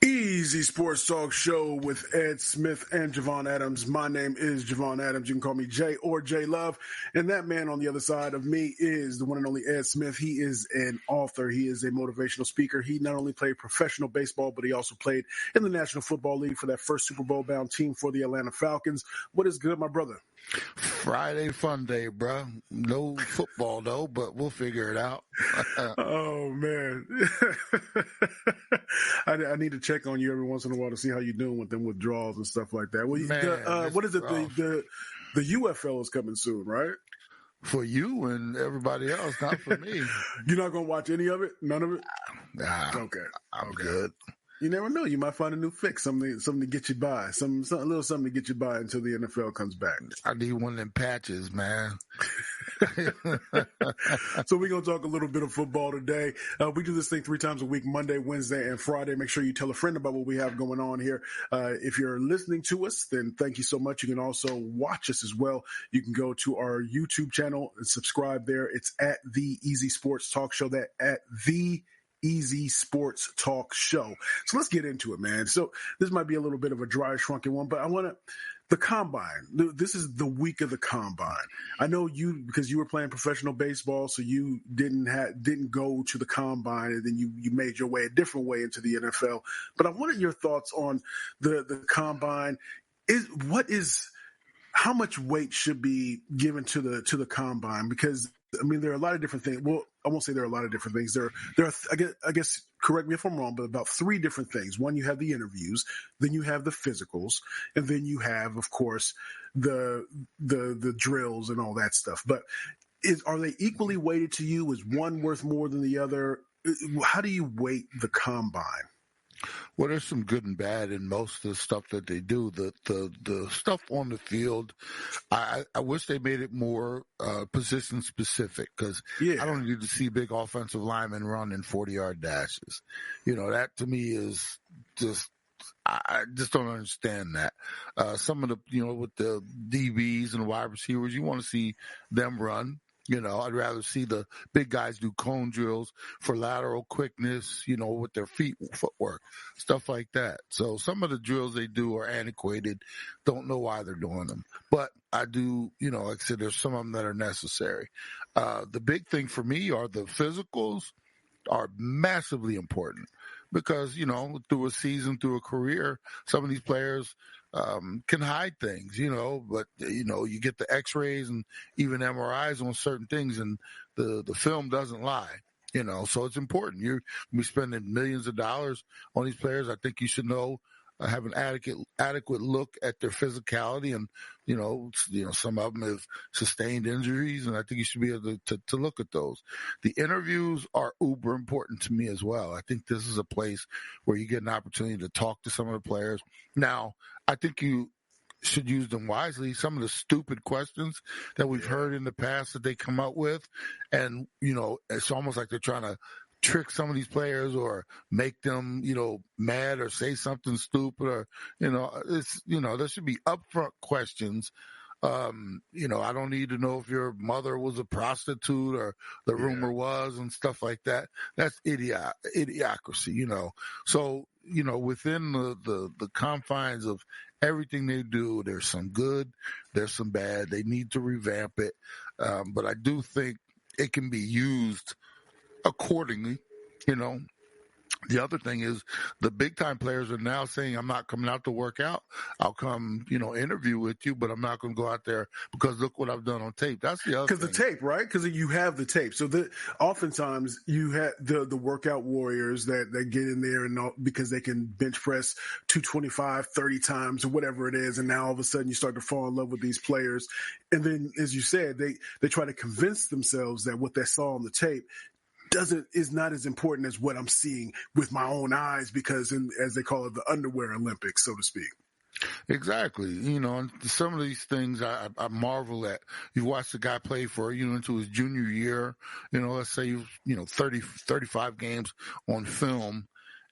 Easy Sports Talk Show with Ed Smith and Javon Adams. My name is Javon Adams. You can call me Jay or J Love. And that man on the other side of me is the one and only Ed Smith. He is an author. He is a motivational speaker. He not only played professional baseball, but he also played in the National Football League for that first Super Bowl bound team for the Atlanta Falcons. What is good, my brother? Friday fun day, bro. No football though, but we'll figure it out. Oh man, I need to check on you every once in a while to see how you're doing with them withdrawals and stuff like that. Well, Man, what is it? rough. The UFL is coming soon, right? For you and everybody else, not for me. You're not gonna watch any of it? None of it? Nah, Okay, I'm good. You never know. You might find a new fix, something to get you by, a little something to get you by until the NFL comes back. I need one of them patches, man. So we're going to talk a little bit of football today. We do this thing 3 times a week, Monday, Wednesday, and Friday. Make sure you tell a friend about what we have going on here. If you're listening to us, then thank you so much. You can also watch us as well. You can go to our YouTube channel and subscribe there. It's at The Easy Sports Talk Show. That at The Easy Sports Talk Show. So let's get into it, man. So this might be a little bit of a dry, shrunken one, but I want to. The combine. This is the week of the combine. I know you because you were playing professional baseball, so you didn't go to the combine, and then you made your way a different way into the NFL. But I wanted your thoughts on the combine. How much weight should be given to the combine? Because I mean, there are a lot of different things. Well, I won't say there are a lot of different things. There are I guess, correct me if I'm wrong, but about 3 different things. One, you have the interviews, then you have the physicals, and then you have, of course, the drills and all that stuff. But are they equally weighted to you? Is one worth more than the other? How do you weight the combine? Well, there's some good and bad in most of the stuff that they do. The stuff on the field, I wish they made it more position specific because I don't need to see big offensive linemen running 40-yard dashes. You know, that to me is just. I just don't understand that. Some of the, with the DBs and wide receivers, you want to see them run. I'd rather see the big guys do cone drills for lateral quickness, with their footwork, stuff like that. So some of the drills they do are antiquated. Don't know why they're doing them. But I do, like I said, there's some of them that are necessary. The big thing for me are the physicals are massively important because, through a season, through a career, some of these players can hide things, but, you get the x-rays and even MRIs on certain things and the film doesn't lie, so it's important. You're spending millions of dollars on these players. I think you should have an adequate look at their physicality and, some of them have sustained injuries and I think you should be able to look at those. The interviews are uber important to me as well. I think this is a place where you get an opportunity to talk to some of the players. Now, I think you should use them wisely. Some of the stupid questions that we've heard in the past that they come up with and, it's almost like they're trying to trick some of these players or make them, mad or say something stupid or, there should be upfront questions. I don't need to know if your mother was a prostitute or the rumor was and stuff like that. That's idiocracy, So, within the confines of everything they do, there's some good, there's some bad. They need to revamp it. But I do think it can be used accordingly, The other thing is the big time players are now saying, I'm not coming out to work out. I'll come, interview with you, but I'm not going to go out there because look what I've done on tape. That's the other thing. Because the tape, right? Because you have the tape. So oftentimes you have the workout warriors that get in there and because they can bench press 225, 30 times or whatever it is. And now all of a sudden you start to fall in love with these players. And then, as you said, they try to convince themselves that what they saw on the tape is not as important as what I'm seeing with my own eyes because, as they call it, the underwear Olympics, so to speak. Exactly. And some of these things I marvel at. You watch the guy play for, into his junior year, let's say, 30, 35 games on film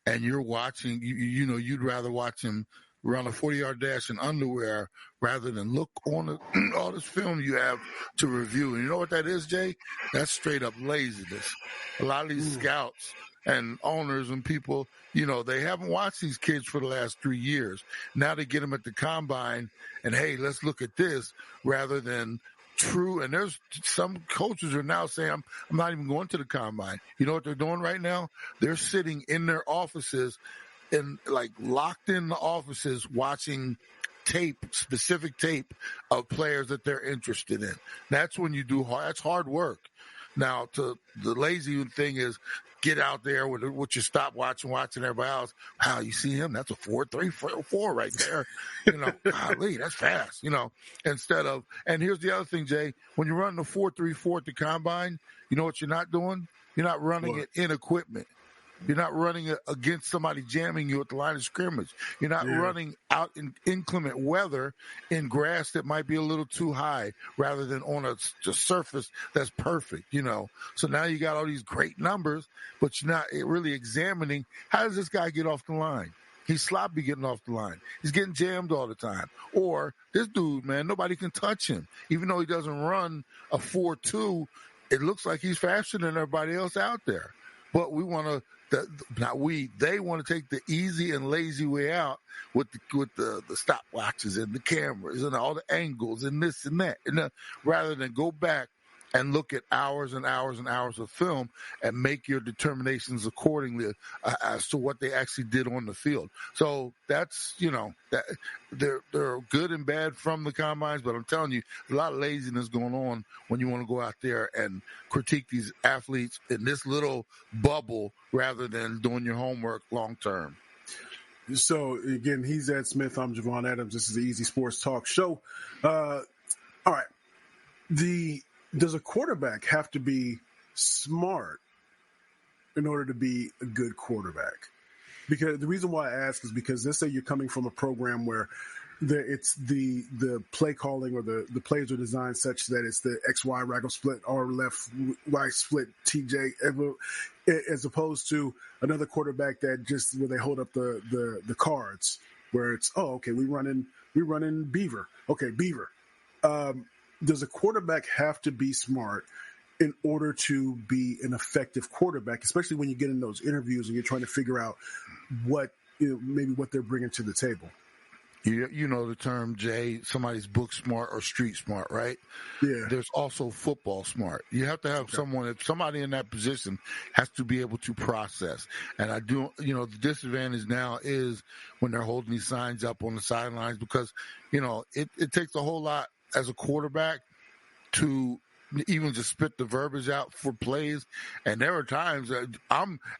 and you're watching, you'd rather watch him run a 40-yard dash in underwear rather than look on all this film you have to review. And you know what that is, Jay? That's straight up laziness. A lot of these scouts, and owners and people, they haven't watched these kids for the last 3 years. Now they get them at the combine and, hey, let's look at this rather than true. And there's some coaches are now saying, I'm not even going to the combine. You know what they're doing right now? They're sitting in their offices and locked in the offices watching specific tape of players that they're interested in. That's when you do hard. That's hard work. Now, the lazy thing is get out there with your stopwatch and watching everybody else. Wow, you see him? That's a 4.344 right there. Golly, that's fast. Instead of, and here's the other thing, Jay. When you're running a 4.34 at the combine, you know what you're not doing? You're not running it in equipment. You're not running it against somebody jamming you at the line of scrimmage. You're not running out in inclement weather in grass that might be a little too high rather than on a surface that's perfect, So now you got all these great numbers, but you're not really examining how does this guy get off the line? He's sloppy getting off the line. He's getting jammed all the time. Or this dude, man, nobody can touch him. Even though he doesn't run a 4.2, it looks like he's faster than everybody else out there. But we want to. They want to take the easy and lazy way out with the stopwatches and the cameras and all the angles and this and that, rather than go back and look at hours and hours and hours of film and make your determinations accordingly as to what they actually did on the field. So that's, that they're good and bad from the combines, but I'm telling you, a lot of laziness going on when you want to go out there and critique these athletes in this little bubble rather than doing your homework long term. So again, he's Ed Smith. I'm Javon Adams. This is the Easy Sports Talk Show. All right. Does a quarterback have to be smart in order to be a good quarterback? Because the reason why I ask is because let's say you're coming from a program where it's the play calling or the plays are designed such that it's the XY raggle split or left right split TJ, as opposed to another quarterback that just where they hold up the cards where it's we running Beaver. Okay, Beaver. Does a quarterback have to be smart in order to be an effective quarterback, especially when you get in those interviews and you're trying to figure out what they're bringing to the table? You know the term, Jay, somebody's book smart or street smart, right? Yeah. There's also football smart. You have to have somebody in that position has to be able to process. And I do, the disadvantage now is when they're holding these signs up on the sidelines because, it takes a whole lot as a quarterback to even just spit the verbiage out for plays. And there are times that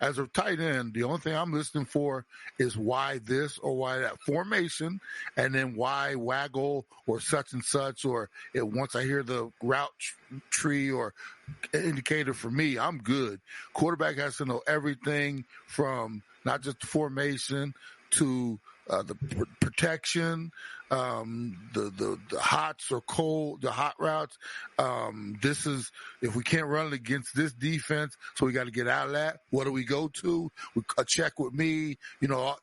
as a tight end, the only thing I'm listening for is why this or why that formation, and then why waggle or such and such, or once I hear the route tree or indicator for me, I'm good. Quarterback has to know everything from not just the formation to the protection, the hots or cold, the hot routes. This is, if we can't run it against this defense, so we got to get out of that. What do we go to? A check with me.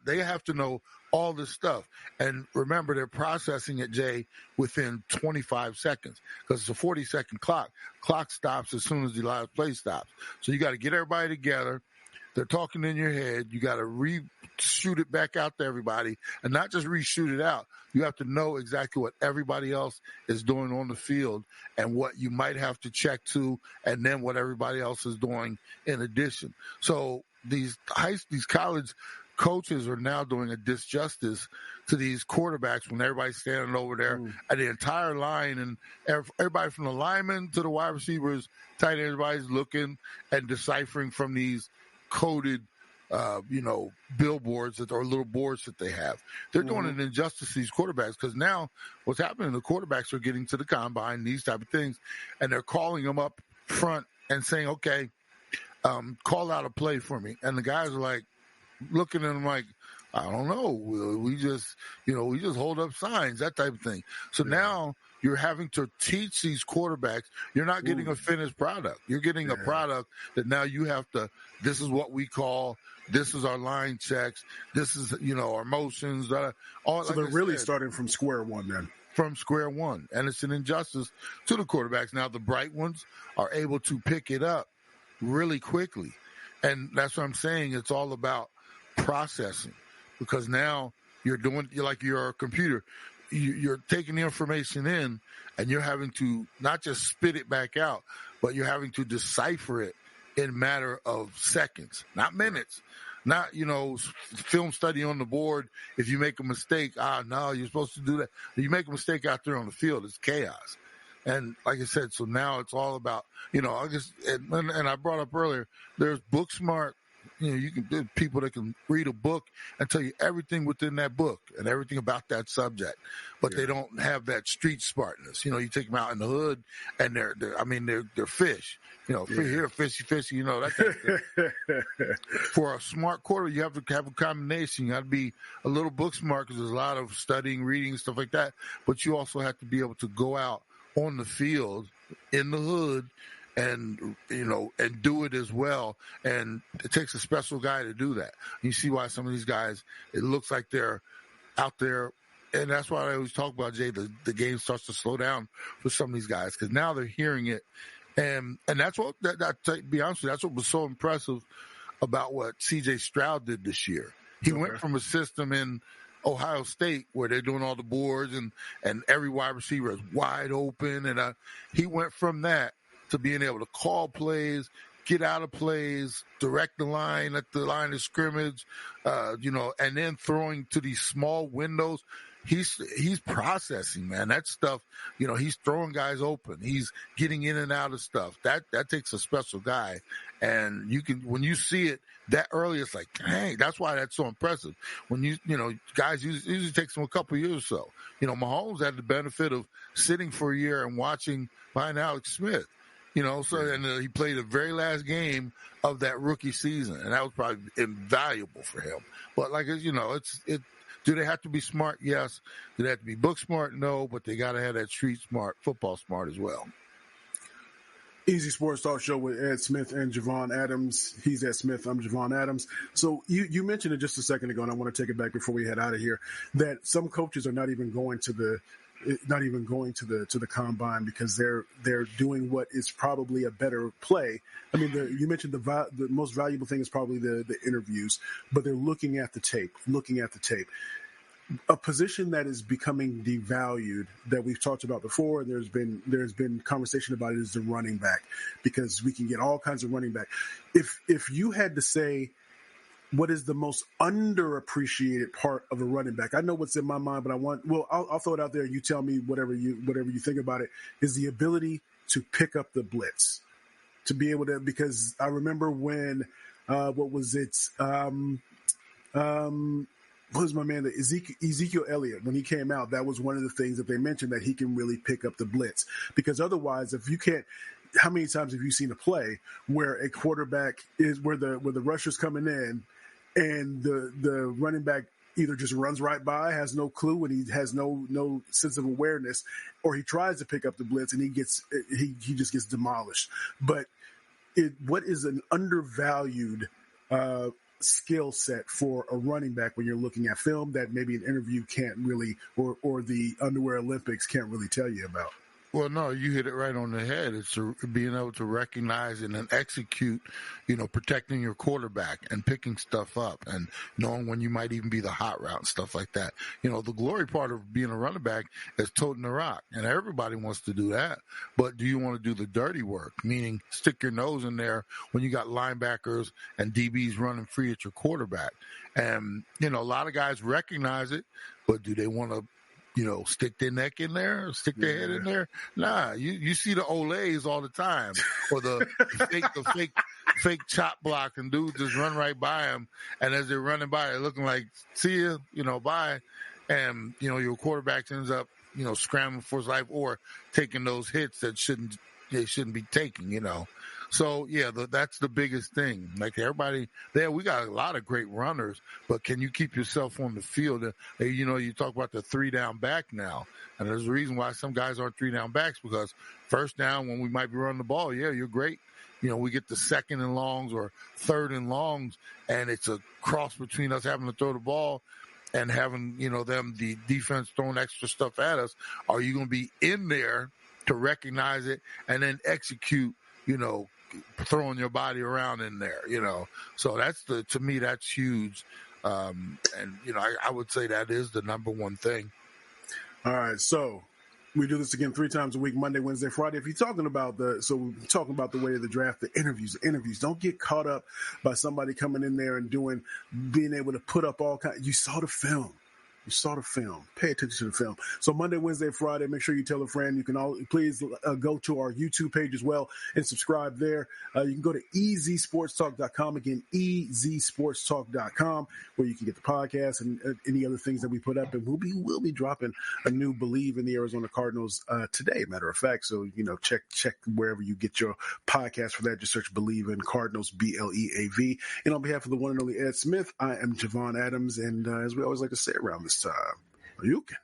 They have to know all this stuff. And remember, they're processing it, Jay, within 25 seconds because it's a 40-second clock. Clock stops as soon as the last play stops. So you got to get everybody together. They're talking in your head. You got to reshoot it back out to everybody, and not just reshoot it out. You have to know exactly what everybody else is doing on the field and what you might have to check to, and then what everybody else is doing in addition. So these college coaches are now doing a disjustice to these quarterbacks when everybody's standing over there at the entire line, and everybody from the linemen to the wide receivers, tight end, everybody's looking and deciphering from these coded, billboards or little boards that they have. They're doing an injustice to these quarterbacks because now what's happening, the quarterbacks are getting to the combine, these type of things, and they're calling them up front and saying, okay, call out a play for me. And the guys are like, looking at them like, I don't know. We just hold up signs, that type of thing. So now you're having to teach these quarterbacks. You're not getting a finished product. You're getting a product that now you have to, this is what we call, this is our line checks. This is, our motions. So they're really starting from square one then. From square one. And it's an injustice to the quarterbacks. Now the bright ones are able to pick it up really quickly. And that's what I'm saying. It's all about processing, because now you're like you're a computer. You're taking the information in, and you're having to not just spit it back out, but you're having to decipher it in a matter of seconds, not minutes. Not, film study on the board. If you make a mistake, no, you're supposed to do that. If you make a mistake out there on the field, it's chaos. And like I said, so now it's all about, and I brought up earlier, there's book smart. There's people that can read a book and tell you everything within that book and everything about that subject, but they don't have that street smartness. You take them out in the hood and they're fish. Here, fishy, that kind of thing. For a smart quarter, you have to have a combination. You got to be a little book smart because there's a lot of studying, reading, stuff like that. But you also have to be able to go out on the field in the hood and do it as well. And it takes a special guy to do that. You see why some of these guys, it looks like they're out there. And that's why I always talk about, Jay, the game starts to slow down for some of these guys, because now they're hearing it. And that's what, to be honest with you, that's what was so impressive about what C.J. Stroud did this year. He went from a system in Ohio State where they're doing all the boards and every wide receiver is wide open. And he went from that to being able to call plays, get out of plays, direct the line at the line of scrimmage, and then throwing to these small windows. He's processing, man. That stuff, he's throwing guys open. He's getting in and out of stuff. That takes a special guy. And when you see it that early, it's like, dang, that's why that's so impressive. When guys usually takes them a couple of years or so. Mahomes had the benefit of sitting for a year and watching behind Alex Smith. And he played the very last game of that rookie season, and that was probably invaluable for him. But do they have to be smart? Yes. Do they have to be book smart? No, but they got to have that street smart, football smart as well. Easy Sports Talk Show with Ed Smith and Javon Adams. He's Ed Smith. I'm Javon Adams. So you mentioned it just a second ago, and I want to take it back before we head out of here, that some coaches are not even going to the combine because they're doing what is probably a better play. I mean, you mentioned the most valuable thing is probably the interviews, but they're looking at the tape. A position that is becoming devalued that we've talked about before, and there's been conversation about it, is the running back, because we can get all kinds of running back. If you had to say, what is the most underappreciated part of a running back? I know what's in my mind, but I'll throw it out there. You tell me whatever you think about it. Is the ability to pick up the blitz, to be able to, because I remember when, what was it? What was my man? Ezekiel Elliott, when he came out, that was one of the things that they mentioned, that he can really pick up the blitz, because otherwise, if you can't, how many times have you seen a play where a quarterback is where the rusher's coming in and the running back either just runs right by, has no clue, and he has no sense of awareness, or he tries to pick up the blitz and he just gets demolished. But what is an undervalued skill set for a running back when you're looking at film that maybe an interview can't really, or the Underwear Olympics can't really tell you about? Well, no, you hit it right on the head. It's being able to recognize and then execute, protecting your quarterback and picking stuff up and knowing when you might even be the hot route and stuff like that. The glory part of being a running back is toting the rock, and everybody wants to do that. But do you want to do the dirty work, meaning stick your nose in there when you got linebackers and DBs running free at your quarterback? And, a lot of guys recognize it, but do they want to stick their neck in there, stick their head in there? Nah, you see the Olays all the time, or the fake chop block, and dudes just run right by them, and as they're running by, they're looking like, see ya, bye, and your quarterback ends up scrambling for his life or taking those hits that they shouldn't be taking, So, yeah, that's the biggest thing. Like, everybody there, we got a lot of great runners, but can you keep yourself on the field? You talk about the 3-down back now, and there's a reason why some guys aren't 3-down backs, because first down, when we might be running the ball, yeah, you're great. We get the 2nd and longs or 3rd and longs, and it's a cross between us having to throw the ball and having, the defense throwing extra stuff at us. Are you going to be in there to recognize it and then execute, throwing your body around in there, So to me, that's huge. And, I would say that is the number one thing. All right. So we do this again 3 times a week, Monday, Wednesday, Friday. If you're talking about we're talking about the way of the draft, the interviews, don't get caught up by somebody coming in there and being able to put up all kinds. You saw the film. Pay attention to the film. So Monday, Wednesday, Friday, make sure you tell a friend. You can please go to our YouTube page as well and subscribe there. You can go to ezsportstalk.com. Again, ezsportstalk.com, where you can get the podcast and any other things that we put up. And we'll be dropping a new Believe in the Arizona Cardinals today, matter of fact. So, check wherever you get your podcast for that. Just search Believe in Cardinals, BLEAV. And on behalf of the one and only Ed Smith, I am Javon Adams. And as we always like to say around this time, you can